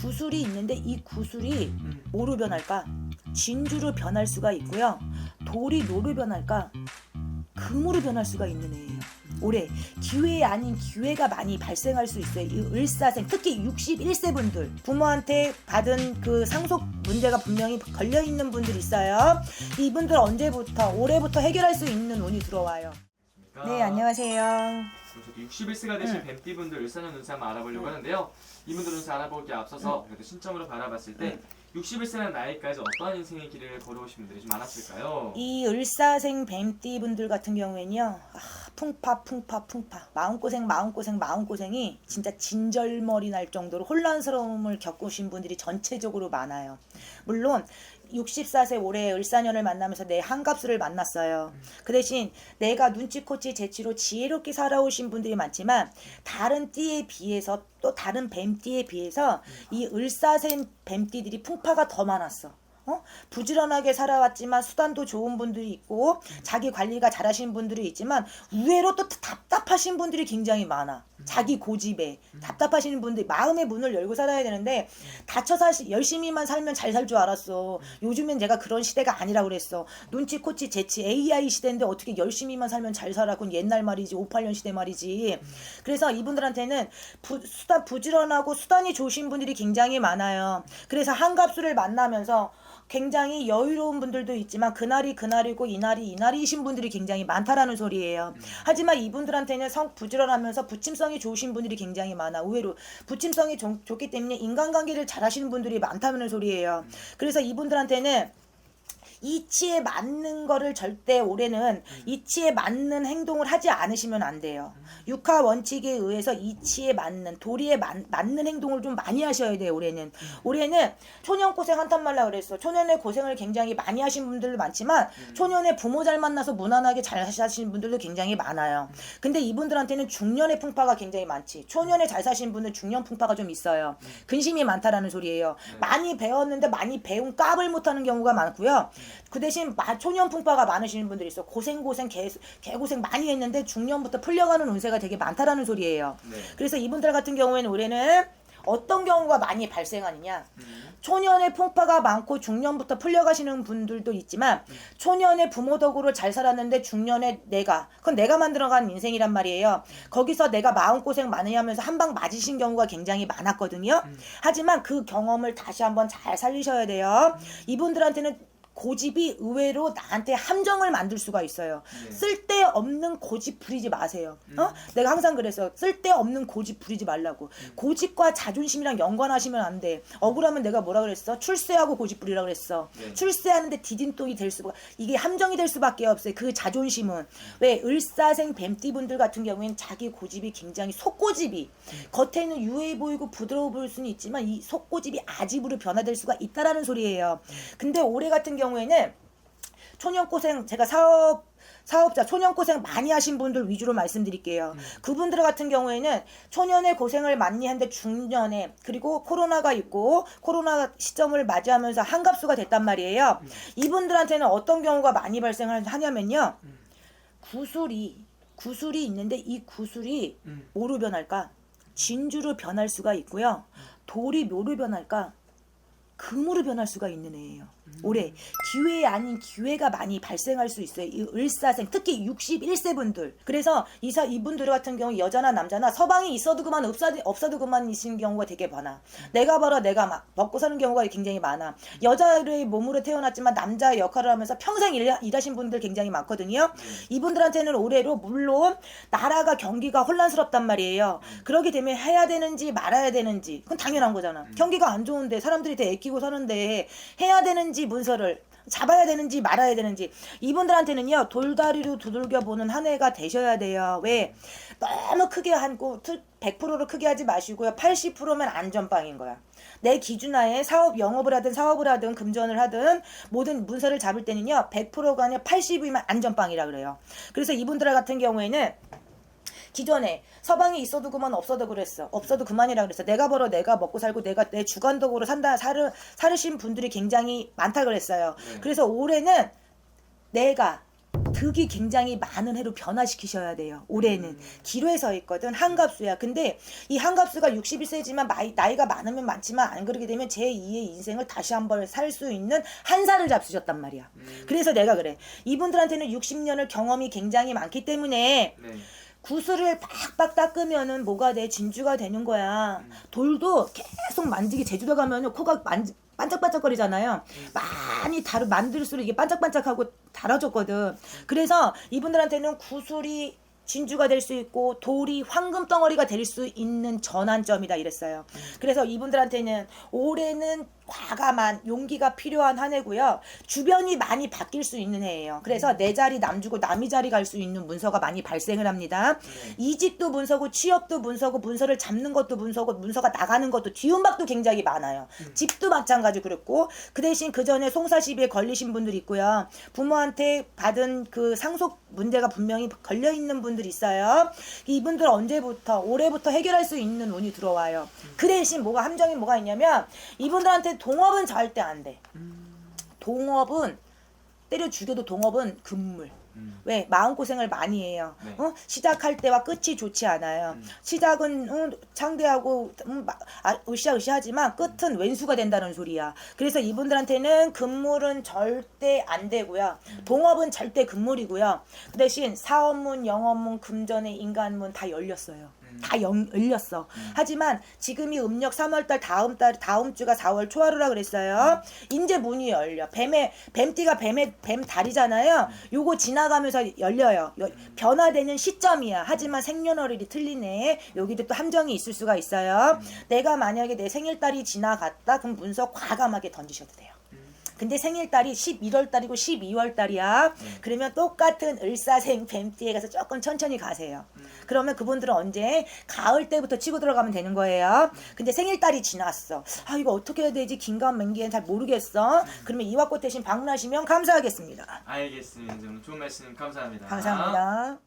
구술이 있는데 이 구술이 뭐로 변할까? 진주로 변할 수가 있고요. 돌이 뭐로 변할까? 금으로 변할 수가 있는 애예요. 올해 기회 아닌 기회가 많이 발생할 수 있어요. 이 을사생, 특히 61세 분들, 부모한테 받은 그 상속 문제가 분명히 걸려있는 분들 있어요. 이분들 언제부터? 올해부터 해결할 수 있는 운이 들어와요. 네, 안녕하세요. 저도 61세가 되신 뱀띠분들 을사년 운세 한번 알아보려고 하는데요. 이분들 운세 알아보기에 앞서서 그래도 신점으로 바라봤을 때 61세라는 나이까지 어떠한 인생의 길을 걸어오신 분들이 좀 많았을까요? 이 을사생 뱀띠 분들 같은 경우에는요, 풍파 마음고생이 진짜 진절머리 날 정도로 혼란스러움을 겪으신 분들이 전체적으로 많아요. 물론 64세 올해 을사년을 만나면서 내 한갑수를 만났어요. 그 대신 내가 눈치코치 재치로 지혜롭게 살아오신 분들이 많지만 다른 띠에 비해서, 또 다른 뱀띠에 비해서 이 을사생 뱀띠들이 풍파가 더 많았어. 부지런하게 살아왔지만 수단도 좋은 분들이 있고 자기 관리가 잘하신 분들이 있지만 의외로 또 답답하신 분들이 굉장히 많아. 자기 고집에 답답하시는 분들, 마음의 문을 열고 살아야 되는데 닫혀서 열심히만 살면 잘 살 줄 알았어. 요즘엔 내가 그런 시대가 아니라고 그랬어. 눈치코치 재치 AI 시대인데 어떻게 열심히만 살면 잘 살아. 그건 옛날 말이지. 58년 시대 말이지. 그래서 이분들한테는 부지런하고 수단이 좋으신 분들이 굉장히 많아요. 그래서 한갑수를 만나면서 굉장히 여유로운 분들도 있지만 그날이 그날이고 이날이 이날이신 분들이 굉장히 많다라는 소리예요. 하지만 이분들한테는 부지런하면서 부침성이 좋으신 분들이 굉장히 많아. 의외로 부침성이 좋기 때문에 인간관계를 잘 하시는 분들이 많다는 소리예요. 그래서 이분들한테는 이치에 맞는 거를 절대 올해는 이치에 맞는 행동을 하지 않으시면 안 돼요. 육하 원칙에 의해서 이치에 맞는, 도리에 맞는 행동을 좀 많이 하셔야 돼요. 올해는 초년 고생 한탄 말라 그랬어. 초년에 고생을 굉장히 많이 하신 분들도 많지만 초년에 부모 잘 만나서 무난하게 잘 사시는 분들도 굉장히 많아요. 근데 이분들한테는 중년의 풍파가 굉장히 많지. 초년에 잘 사신 분은 중년 풍파가 좀 있어요. 근심이 많다라는 소리예요. 많이 배웠는데 많이 배운 값을 못하는 경우가 많고요. 그 대신 초년 풍파가 많으시는 분들이 있어. 개고생 많이 했는데 중년부터 풀려가는 운세가 되게 많다라는 소리예요. 그래서 이분들 같은 경우에는 올해는 어떤 경우가 많이 발생하느냐. 초년에 풍파가 많고 중년부터 풀려가시는 분들도 있지만 초년에 부모 덕으로 잘 살았는데 중년에 그건 내가 만들어간 인생이란 말이에요. 거기서 내가 마음고생 많이 하면서 한 방 맞으신 경우가 굉장히 많았거든요. 하지만 그 경험을 다시 한번 잘 살리셔야 돼요. 이분들한테는 고집이 의외로 나한테 함정을 만들 수가 있어요. 쓸데없는 고집 부리지 마세요. 내가 항상 그랬어. 쓸데없는 고집 부리지 말라고. 고집과 자존심이랑 연관하시면 안 돼. 억울하면 내가 뭐라 그랬어? 출세하고 고집 부리라 그랬어. 출세하는데 디딤돌이 될 수가, 이게 함정이 될 수밖에 없어요. 그 자존심은. 왜? 을사생 뱀띠분들 같은 경우에는 자기 고집이 굉장히 속고집이, 겉에는 유해 보이고 부드러워 보일 수는 있지만 이 속고집이 아집으로 변화될 수가 있다라는 소리예요. 근데 올해 같은 경우에는 초년고생, 제가 사업자 초년고생 많이 하신 분들 위주로 말씀드릴게요. 그분들 같은 경우에는 초년에 고생을 많이 했는데 중년에, 그리고 코로나가 있고 코로나 시점을 맞이하면서 한갑수가 됐단 말이에요. 이분들한테는 어떤 경우가 많이 발생하냐면요, 구술이 있는데 이 구술이 뭐로 변할까? 진주로 변할 수가 있고요. 돌이 뭐로 변할까? 금으로 변할 수가 있는 애예요. 올해 기회 아닌 기회가 많이 발생할 수 있어요. 이 을사생, 특히 61세 분들. 그래서 이분들 같은 경우 여자나 남자나 서방이 있어도 그만 없어도 그만이신 경우가 되게 많아. 내가 막 먹고 사는 경우가 굉장히 많아. 여자의 몸으로 태어났지만 남자의 역할을 하면서 평생 일하신 분들 굉장히 많거든요. 이분들한테는 올해로 물론 나라가 경기가 혼란스럽단 말이에요. 그러게 되면 해야 되는지 말아야 되는지, 그건 당연한 거잖아. 경기가 안 좋은데 사람들이 다 애끼고 사는데 해야 되는지 문서를 잡아야 되는지 말아야 되는지, 이분들한테는요 돌다리로 두들겨 보는 한 해가 되셔야 돼요. 왜? 너무 크게 하고 100%로 크게 하지 마시고요. 80%면 안전빵인 거야. 내 기준하에 영업을 하든 금전을 하든 모든 문서를 잡을 때는요 100%가 아니라 80이면 안전빵이라 그래요. 그래서 이분들 같은 경우에는 기존에 서방이 있어도 그만 없어도 그랬어. 없어도 그만이라 그랬어. 내가 벌어 내가 먹고 살고 내가 내 주관적으로 살으신 분들이 굉장히 많다 그랬어요. 그래서 올해는 내가 득이 굉장히 많은 해로 변화시키셔야 돼요. 올해는 기로에 서 있거든. 한갑수야. 근데 이 한갑수가 61세지만 나이가 많으면 많지만 안 그러게 되면 제2의 인생을 다시 한번 살 수 있는 한 살을 잡수셨단 말이야. 그래서 내가 그래. 이분들한테는 60년을 경험이 굉장히 많기 때문에 네. 구슬을 팍팍 닦으면은 뭐가 돼? 진주가 되는 거야. 돌도 계속 만지게 제주도 가면은 코가 반짝반짝거리잖아요. 많이 만들수록 이게 반짝반짝하고 달아졌거든. 그래서 이분들한테는 구슬이 진주가 될 수 있고 돌이 황금 덩어리가 될 수 있는 전환점이다 이랬어요. 그래서 이분들한테는 올해는 과감한 용기가 필요한 한 해고요. 주변이 많이 바뀔 수 있는 해예요. 그래서 내 자리 남 주고 남이 자리 갈 수 있는 문서가 많이 발생을 합니다. 이직도 문서고 취업도 문서고 문서를 잡는 것도 문서고 문서가 나가는 것도 뒤움박도 굉장히 많아요. 집도 마찬가지 그렇고 그 대신 그 전에 송사시비에 걸리신 분들이 있고요. 부모한테 받은 그 상속 문제가 분명히 걸려 있는 분들이 있어요. 이분들 언제부터 올해부터 해결할 수 있는 운이 들어와요. 그 대신 함정이 뭐가 있냐면 이분들한테 동업은 절대 안 돼. 동업은 때려 죽여도 동업은 금물. 왜? 마음고생을 많이 해요. 네. 시작할 때와 끝이 좋지 않아요. 시작은 창대하고 으쌰으쌰하지만 끝은 왼수가 된다는 소리야. 그래서 이분들한테는 금물은 절대 안 되고요. 동업은 절대 금물이고요. 그 대신 사업문, 영업문, 금전의 인간문 다 열렸어요. 다 열렸어. 하지만 지금이 음력 3월달 다음 주가 4월 초하루라 그랬어요. 이제 문이 열려. 뱀띠가 뱀 달이잖아요. 요거 지나가면서 열려요. 변화되는 시점이야. 하지만 생년월일이 틀리네. 여기도 또 함정이 있을 수가 있어요. 내가 만약에 내 생일달이 지나갔다 그럼 문서 과감하게 던지셔도 돼요. 근데 생일달이 11월달이고 12월달이야. 그러면 똑같은 을사생 뱀띠에 가서 조금 천천히 가세요. 그러면 그분들은 언제? 가을 때부터 치고 들어가면 되는 거예요. 근데 생일달이 지났어. 이거 어떻게 해야 되지? 긴가민기는 잘 모르겠어. 그러면 이화꽃 대신 방문하시면 감사하겠습니다. 알겠습니다. 오늘 좋은 말씀 감사합니다. 감사합니다.